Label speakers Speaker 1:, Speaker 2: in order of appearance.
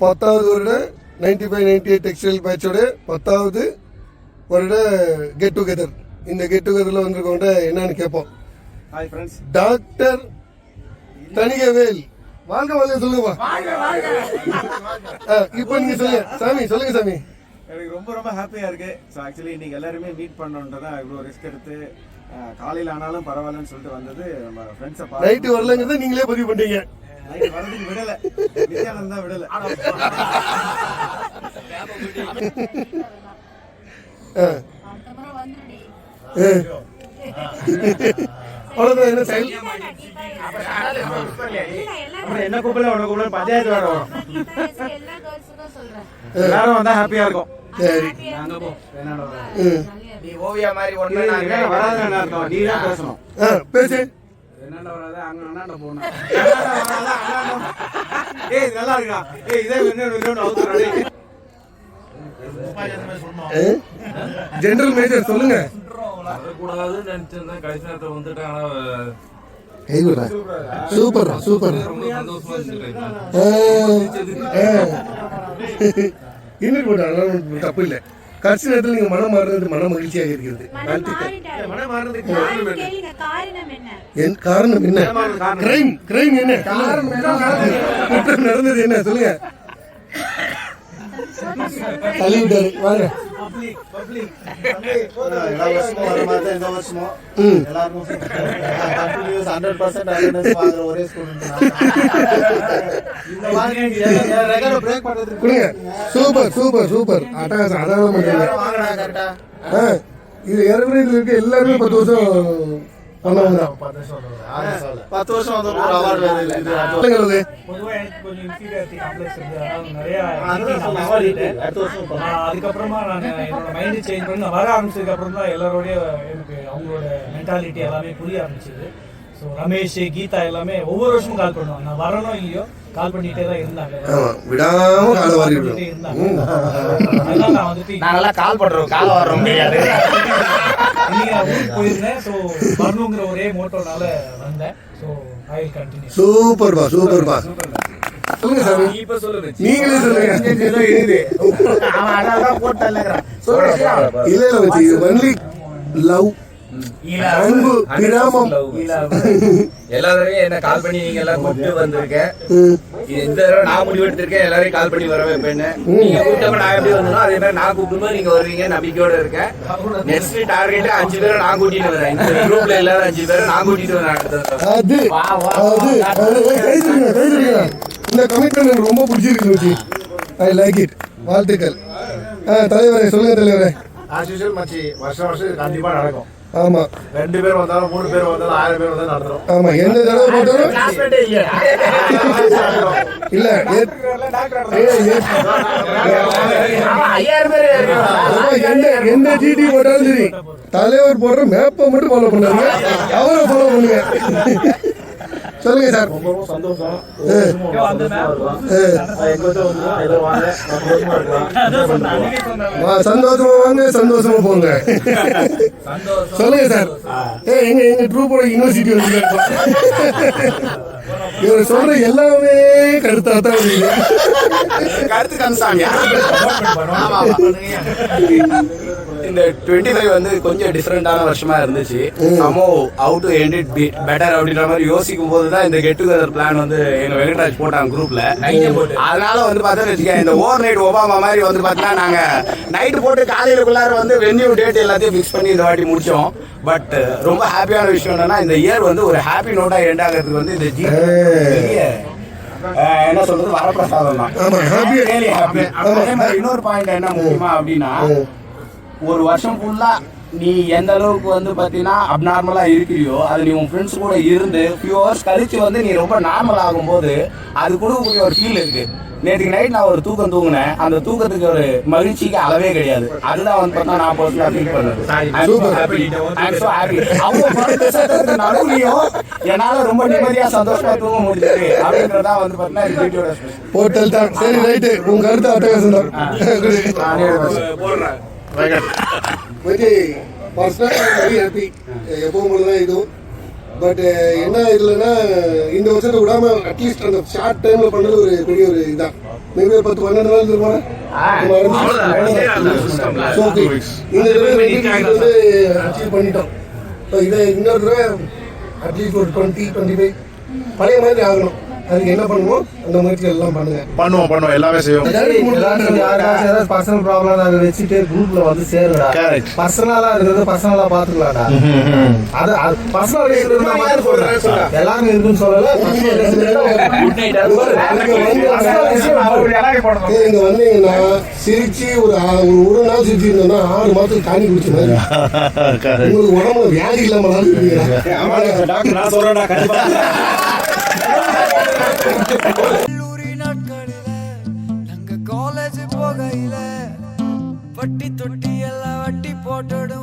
Speaker 1: 10வது வருட 95-98 டெக்ஸ்டைல் பேட்சோட 10வது வருட கெட் டுகெதர். இந்த கெட் டுகெதரில் வந்திருக்கவங்க என்னன்னு கேட்போம்.
Speaker 2: Hi friends.
Speaker 1: டாக்டர் தணிகவேல் வாழ்க வாழ்க சொல்லுங்கப்பா. இப்போ நீங்க சொல்லுங்க சொல்லுங்க சாமி.
Speaker 2: எனக்கு ரொம்ப ரொம்ப ஹாப்பியாக இருக்குது. ஸோ ஆக்சுவலி இன்றைக்கி எல்லாருமே மீட் பண்ணோன்றதான் இவ்வளோ ரிஸ்க் எடுத்து காலையில் ஆனாலும் பரவாயில்லன்னு சொல்லிட்டு வந்தது. நம்ம ஃப்ரெண்ட்ஸை பார்த்து
Speaker 1: நைட்டு வரலங்கிறத நீங்களே பதிவு பண்ணிட்டீங்க.
Speaker 2: நைட்டு வரதுக்கு விடலை, நித்யானந்த் தான் விடலை.
Speaker 1: அவ்வளோதான். என்ன செயல்
Speaker 2: என்ன கூப்பிடல உனக்கு கூப்பிட பஞ்சாயத்து வரும். எல்லாரும் வந்தா ஹாப்பியா இருக்கும்.
Speaker 1: சரி
Speaker 3: நீ ஓவியா மாதிரி ஒண்ணு
Speaker 2: வராதுன்னு அர்த்தம். நீ தான் பேசணும்.
Speaker 1: பேசு.
Speaker 2: என்னடா வராது அங்க அண்ணாண்ட போகணும். ஏய் நல்லா இருக்கா. ஏய் இதே இன்னொரு அவுத்துறாடே.
Speaker 1: ஜெனரல் மேஜர் சொல்லுங்க.
Speaker 4: வரக்கூடாதுன்னு நினைச்சிருந்தேன், கடைசி நேரத்தில் வந்துட்டாங்க.
Speaker 1: Super super. இன்னும் போட்டாங்க தப்பு இல்லை. கடைசி நேரத்தில் நீங்க மனம் மாறுறது மன மகிழ்ச்சியாக இருக்கிறது. என் காரணம் என்ன? கிரைம் என்ன? குற்றம் நடந்தது என்ன சொல்லுங்க. தள்ளிவிட்டாரு வாங்க.
Speaker 2: எல்லா வருஷமும் வர மாதிரி தான் இந்த வருஷமும் எல்லாருக்கும் 100% வாங்குற ஒரே ஸ்டூடெண்ட். இந்த மாதிரி ரெகுலர் பிரேக் பண்றது
Speaker 1: கொடுங்க. Super super super. அட்டகாசம். அதான்
Speaker 2: வாங்கடா கரெக்டா.
Speaker 1: இது ஏற்கனவே இதுல இருக்க எல்லாருமே 10 வருஷம் பண்ணவங்க தான்.
Speaker 2: 10 வருஷம் வந்து ஒரு அவார்டு வேற இல்ல.
Speaker 5: பொதுவா எனக்கு கொஞ்சம் இன்ஃபீரியாரிட்டி காம்ப்ளெக்ஸ் இருக்கு. அதுக்கப்புறமா நான் என்னோட மைண்ட் சேஞ்ச் பண்ணி நான் வர ஆரம்பிச்சதுக்கு அப்புறம் தான் எல்லாரோடய எனக்கு அவங்களோட மென்டாலிட்டி எல்லாமே புரிய ஆரம்பிச்சது. ஸோ ரமேஷ், கீதா எல்லாமே ஒவ்வொரு வருஷமும் கால் பண்ணுவாங்க. நான் வரணும் இல்லையோ கால் பண்ணிட்டே தான் இருந்தாங்க.
Speaker 1: விடாம கால வாரி
Speaker 5: இருந்தாங்க. அதனால நான் வந்துட்டு
Speaker 3: நாங்கெல்லாம் கால் பண்றோம், கால வர முடியாது.
Speaker 5: இன்னைக்கு நான் ஊருக்கு போயிருந்தேன். ஸோ வரணுங்கிற ஒரே மோட்டோனால வந்தேன். So I will continue.
Speaker 1: சூப்பர்பா சூப்பர்பா. சொல்லுங்க சாமி.
Speaker 4: இப்ப சொல்லுங்க.
Speaker 1: நீங்களே சொல்லுங்க.
Speaker 3: அவன் அதான் போட்டு
Speaker 1: இல்ல இல்ல வச்சு ஒன்லி லவ் அன்பு கிராமம்.
Speaker 4: எல்லாரும் என்ன கால் பண்ணி நீங்க எல்லாம் கூப்பிட்டு வந்திருக்கேன். இந்த தடவை நான் முடிவு எடுத்திருக்கேன். எல்லாரையும் கால் பண்ணி வர வைப்பேன்னு. நீங்க கூப்பிட்டப்ப நான் எப்படி வந்தோம் அதே மாதிரி நான் கூப்பிடும்போது நீங்க வருவீங்க நம்பிக்கையோட இருக்கேன். நெக்ஸ்ட் டார்கெட் 5 பேரை நான் கூட்டிட்டு வரேன். இந்த குரூப்ல எல்லாரும் 5 பேரை நான் கூட்டிட்டு வரேன்.
Speaker 1: அது இந்த கமிட்மெண்ட் எனக்கு ரொம்ப பிடிச்சிருக்கு. I like it. வாழ்த்துக்கள். தலைவரே சொல்லுங்க தலைவரே.
Speaker 2: ஆஸ் யூசுவல் மச்சி வருஷம் வருஷம் கண்டிப்பா நடக்கும்.
Speaker 1: ஆமா
Speaker 2: 2 பேர் வந்தாலும் 3 பேர் வந்தாலும் 1000 பேர் வந்தாலும் நடத்துறோம்.
Speaker 1: ஆமா எந்த தடவை போட்டாலும் இல்ல எந்த ஜிடி போட்டாலும் சரி தலைவர் போடுற மேப்பை மட்டும் ஃபாலோ பண்ணாங்க. அவரை ஃபாலோ பண்ணுங்க. சொல்லுங்க சார்.
Speaker 2: ரொம்ப சந்தோஷம்.
Speaker 1: சந்தோஷமா வாங்க, சந்தோஷமா போங்க. சொல்லுங்க சார். எங்க ட்ரூப்போட யூனிவர்சிட்டி வந்து இவர் சொல்ற எல்லாமே கருத்தா தான்
Speaker 3: கருத்து கன்சாமி. இந்த 25 வந்து கொஞ்சம் டிஃபரெண்டான வருஷமா இருந்துச்சு. How to end it better அப்படின்ற மாதிரி யோசிக்கும் போது தான் இந்த கெட் டுகெதர் பிளான் வந்து எங்க வெங்கடாஜ் போட்டாங்க குரூப்ல. அதனால வந்து பார்த்தா இந்த ஓவர் நைட் ஒபாமா மாதிரி வந்து பார்த்தீங்கன்னா நாங்க நைட்டு போட்டு காலையிலுக்குள்ளார வந்து வென்யூ டேட் எல்லாத்தையும் ஃபிக்ஸ் பண்ணி இந்த வாட்டி முடிச்சோம். பட் ரொம்ப ஹாப்பியான விஷயம் என்னன்னா இந்த இயர் வந்து ஒரு ஹாப்பி நோட்டா எண்ட் ஆகிறதுக்கு வந்து இந்த என்ன சொல்றது வரப்பிரசாதம் தான். அதே மாதிரி இன்னொரு பாயிண்ட் என்ன முக்கியமா அப்படின்னா ஒரு வருஷம் ஃபுல்லா நீ எந்த அளவுக்கு வந்து பாத்தீங்கன்னா அப்நார்மலா இருக்கிறியோ அது நீ உன் ஃப்ரெண்ட்ஸ் கூட இருந்து ஃபியூ ஹவர்ஸ் கழிச்சு வந்து நீ ரொம்ப நார்மல் ஆகும்போது அது கொடுக்கக்கூடிய ஒரு ஃபீல் இருக்கு. நேற்றுக்கு நைட் நான் ஒரு தூக்கம் தூங்கினேன். அந்த தூக்கத்துக்கு ஒரு மகிழ்ச்சிக்கு அளவே கிடையாது. அதுதான் வந்து பார்த்தா நான் பர்சனலா ஃபீல் பண்ணது. நடுவுலையும் என்னால ரொம்ப நிம்மதியா சந்தோஷமா தூங்க முடிஞ்சது அப்படின்றதா வந்து
Speaker 1: பார்த்தீங்கன்னா சரி ரைட்டு உங்க கருத்து அட்டகாசம் தான். Very happy. எப்பவும் போலதான் இதுவும். பட் என்ன இதுலன்னா இந்த வருஷத்தை விடாம அட்லீஸ்ட் அந்த ஷார்ட் டைம்ல பண்ணது ஒரு பெரிய ஒரு இதுதான். நீங்க 10-12 நாள் இருப்பாங்க. இந்த தடவை வந்து அச்சீவ் பண்ணிட்டோம். இதை இன்னொரு தடவை அட்லீஸ்ட் ஒரு 20-25 பழைய மாதிரி ஆகணும். அதுக்கு என்ன பண்ணுவோம், அந்த முயற்சிகள் எல்லாம்
Speaker 6: பண்ணுவோம் எல்லாமே செய்வோம்.
Speaker 7: யாராவது பர்சனல் ப்ராப்ளம் அதை வச்சுட்டு குரூப்ல வந்து சேருடா. பர்சனலா இருக்கிறது பர்சனலா பாத்துக்கலாம்டா. அது பர்சனல் எல்லாமே இருக்குன்னு சொல்லல.
Speaker 1: இங்க வந்தீங்கன்னா சிரிச்சு ஒரு நாள் சிரிச்சு இருந்தோம்னா 6 மாதத்துக்கு தண்ணி குடிச்ச மாதிரி உங்களுக்கு உடம்புல வியாதி இல்லாம
Speaker 8: கல்லூரி நாட்களில நாங்க காலேஜ் போகையில வட்டி தொட்டி எல்லாம் வட்டி போட்டுடும்